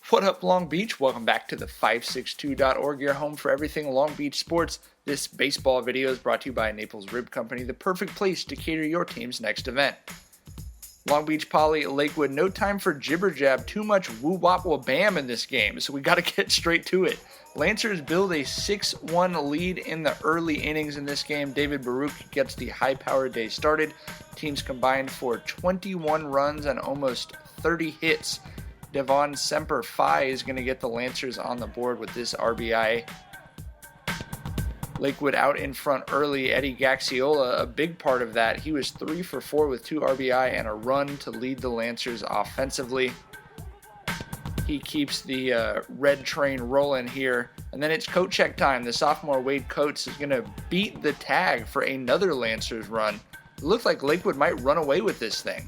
What up, Long Beach? Welcome back to the 562.org, your home for everything Long Beach sports. This baseball video is brought to you by Naples Rib Company, the perfect place to cater your team's next event. Long Beach Poly, Lakewood, no time for jibber jab, too much woo wop wa bam in this game, so we got to get straight to it. Lancers build a 6-1 lead in the early innings in this game. David Baruch gets the high-powered day started. Teams combined for 21 runs and almost 30 hits. Devon Semper Fi is going to get the Lancers on the board with this RBI. Lakewood out in front early. Eddie Gaxiola, a big part of that. He was 3 for 4 with 2 RBI and a run to lead the Lancers offensively. He keeps the red train rolling here. And then it's coat check time. The sophomore Wade Coates is going to beat the tag for another Lancers run. It looks like Lakewood might run away with this thing.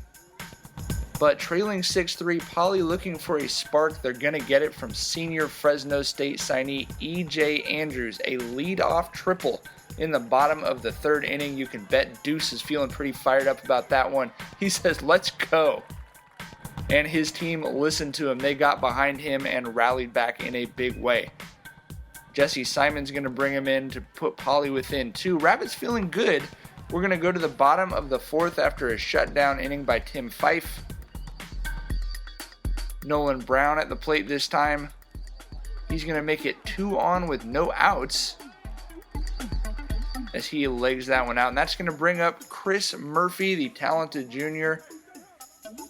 But trailing 6-3, Poly looking for a spark. They're going to get it from senior Fresno State signee E.J. Andrews. A leadoff triple in the bottom of the third inning. You can bet Deuce is feeling pretty fired up about that one. He says, let's go. And his team listened to him. They got behind him and rallied back in a big way. Jesse Simon's going to bring him in to put Poly within 2. Rabbits feeling good. We're going to go to the bottom of the 4th after a shutdown inning by Tim Fife. Nolan Brown at the plate this time. He's going to make it 2 on with no outs as he legs that one out. And that's going to bring up Chris Murphy, the talented junior.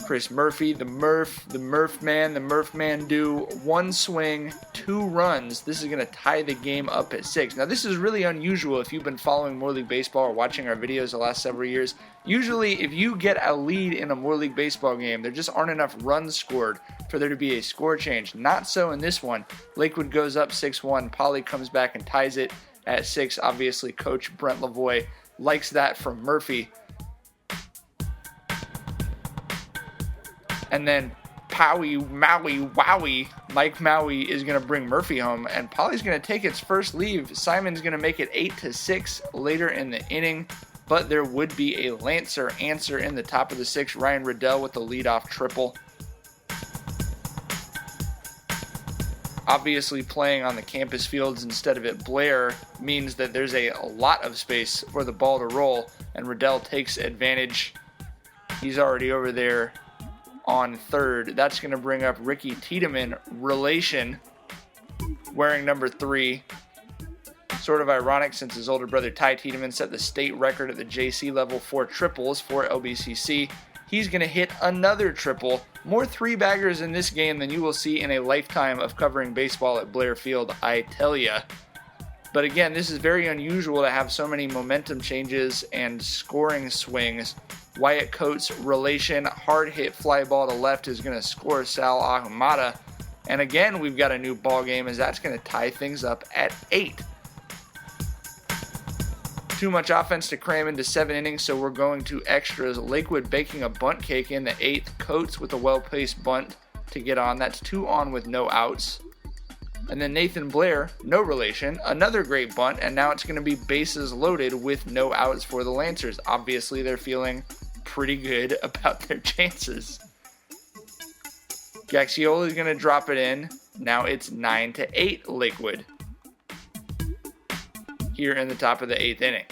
Chris Murphy, the Murph man do. 1 swing, 2 runs. This is going to tie the game up at 6. Now, this is really unusual if you've been following More League Baseball or watching our videos the last several years. Usually, if you get a lead in a More League Baseball game, there just aren't enough runs scored for there to be a score change. Not so in this one. Lakewood goes up 6-1. Poly comes back and ties it at 6. Obviously, Coach Brent Lavoie likes that from Murphy. And then Mike Maui is going to bring Murphy home, and Poly's going to take its first leave. Simon's going to make it 8-6 later in the inning, but there would be a Lancer answer in the top of the 6th. Ryan Riddell with the leadoff triple. Obviously, playing on the campus fields instead of at Blair means that there's a lot of space for the ball to roll, and Riddell takes advantage. He's already over there on 3rd. That's going to bring up Ricky Tiedemann, relation, wearing number 3. Sort of ironic since his older brother Ty Tiedemann set the state record at the JC level for triples for LBCC. He's going to hit another triple. More 3-baggers in this game than you will see in a lifetime of covering baseball at Blair Field, I tell ya. But again, this is very unusual to have so many momentum changes and scoring swings. Wyatt Coates' relation, hard hit fly ball to left is going to score Sal Ahumada. And again, we've got a new ball game as that's going to tie things up at 8. Too much offense to cram into 7 innings, so we're going to extras. Lakewood baking a bunt cake in the 8th. Coates with a well-placed bunt to get on. That's 2 on with no outs. And then Nathan Blair, no relation, another great bunt, and now it's going to be bases loaded with no outs for the Lancers. Obviously, they're feeling pretty good about their chances. Gaxiola is going to drop it in. Now it's 9-8 Lakewood here in the top of the 8th inning.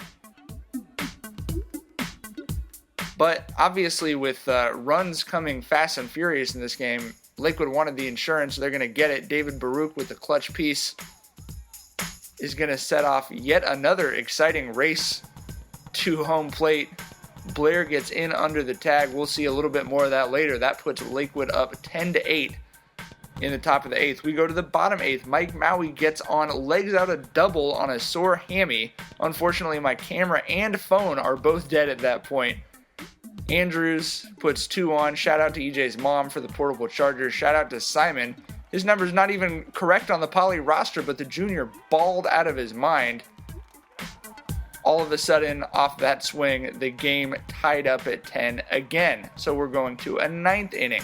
But obviously, with runs coming fast and furious in this game, Lakewood wanted the insurance. They're going to get it. David Baruch with the clutch piece is going to set off yet another exciting race to home plate. Blair gets in under the tag. We'll see a little bit more of that later. That puts Lakewood up 10-8 in the top of the 8th. We go to the bottom 8th. Mike Maui gets on, legs out a double on a sore hammy. Unfortunately, my camera and phone are both dead at that point. Andrews puts 2 on. Shout out to EJ's mom for the portable charger. Shout out to Simon. His number's not even correct on the Poly roster, but the junior balled out of his mind. All of a sudden, off that swing, the game tied up at 10 again. So we're going to a 9th inning.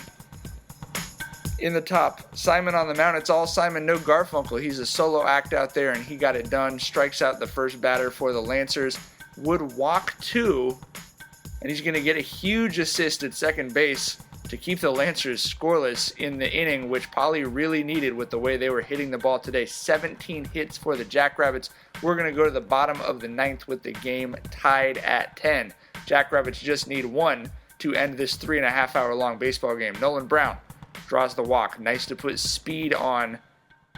In the top, Simon on the mound. It's all Simon, no Garfunkel. He's a solo act out there, and he got it done. Strikes out the first batter for the Lancers. Would walk 2, and he's going to get a huge assist at second base to keep the Lancers scoreless in the inning, which Poly really needed with the way they were hitting the ball today. 17 hits for the Jackrabbits. We're going to go to the bottom of the ninth with the game tied at 10. Jackrabbits just need one to end this 3.5 hour long baseball game. Nolan Brown draws the walk. Nice to put speed on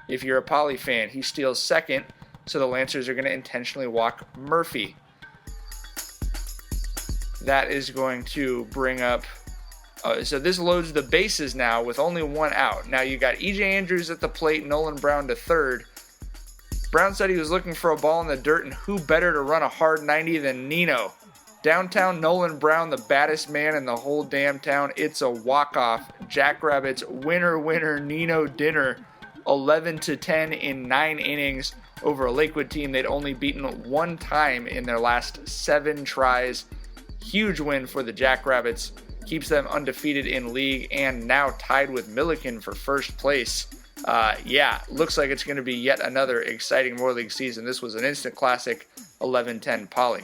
if you're a Poly fan. He steals second, so the Lancers are going to intentionally walk Murphy. That is going to bring up... so this loads the bases now with only one out. Now you got E.J. Andrews at the plate, Nolan Brown to third. Brown said he was looking for a ball in the dirt, and who better to run a hard 90 than Nino? Downtown Nolan Brown, the baddest man in the whole damn town. It's a walk-off. Jackrabbits winner, Nino dinner. 11-10 in 9 innings over a Lakewood team they'd only beaten one time in their last 7 tries. Huge win for the Jackrabbits. Keeps them undefeated in league and now tied with Milliken for first place. Looks like it's going to be yet another exciting Moore League season. This was an instant classic, 11-10 Poly.